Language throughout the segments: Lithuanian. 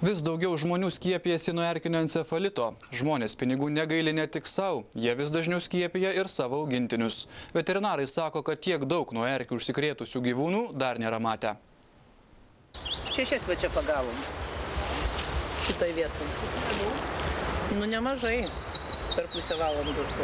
Vis daugiau žmonių skiepijasi nuo erkinio encefalito. Žmonės pinigų negaili ne tik savo, jie vis dažniau skiepija ir savo augintinius. Veterinarai sako, kad tiek daug nuo erkių užsikrėtusių gyvūnų dar nėra matę. Šešias va čia pagavom. Šitoj vietoj. Nu nemažai. Per pusę valandos.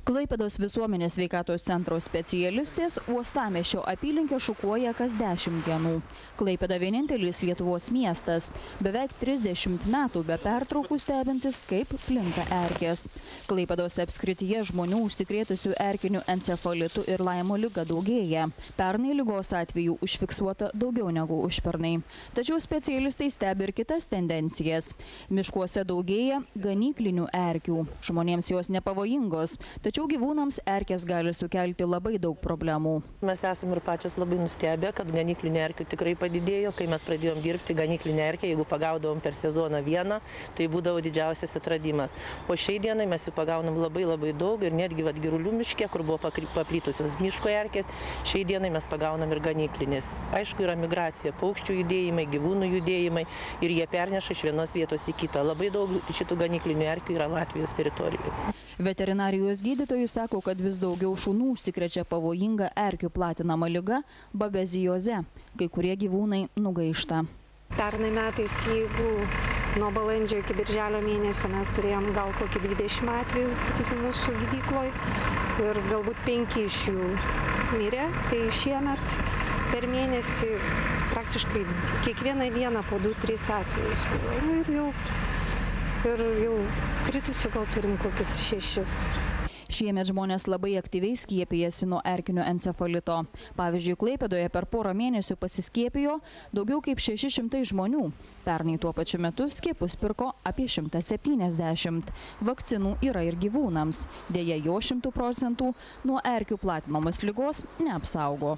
Klaipėdos visuomenės sveikatos centro specialistės uostamiesčio apylinkė šukuoja kas 10 dienų. Klaipėda vienintelis Lietuvos miestas, beveik 30 metų be pertraukų stebintis, kaip plinta erkės. Klaipėdos apskrityje žmonių užsikrėtusių erkiniu encefalitu ir Laimo liga daugėja. Pernai ligos atvejų užfiksuota daugiau negu užpernai. Tačiau specialistai stebi ir kitas tendencijas. Miškuose daugėja ganyklinių erkių. Žmonėms jos nepavojingos, tačiau gyvūnams erkės gali sukelti labai daug problemų. Mes esame ir pačios labai nustebę, kad ganyklinė erkių tikrai padidėjo. Kai mes pradėjom dirbti ganyklinę erkę, jeigu pagaudavom per sezoną vieną, tai būdavo didžiausias atradimas. O šiai dienai mes jų pagaunam labai daug ir netgi Girulių miške, kur buvo paplytusios miško erkės, šiai dienai mes pagaunam ir ganyklinės. Aišku, yra migracija, paukščių judėjimai, gyvūnų judėjimai ir jie perneša iš vienos vietos į kitą. Labai daug šitų ganyklinių erkių yra Latvijos teritorijoje. Veterinarijos gydytojai sako, kad vis daugiau šunų užsikrečia pavojinga erkių platinama liga babezioze. Kai kurie gyvūnai nugaišta. Pernai metais, jeigu nuo balandžio iki birželio mėnesio mes turėjom gal kokį 20 atvejų, sakysim, mūsų gydykloje ir galbūt 5 iš jų mirė, tai šiemet per mėnesį praktiškai kiekvieną dieną po 2-3 atvejus buvo ir jau kritusių gal turim kokius 6. Šiemet žmonės labai aktyviai skiepijasi nuo erkinio encefalito. Pavyzdžiui, Klaipėdoje per porą mėnesių pasiskiepijo daugiau kaip 600 žmonių. Pernai tuo pačiu metu skiepus pirko apie 170. Vakcinų yra ir gyvūnams. Deja, jo 100% nuo erkių platinamos ligos neapsaugo.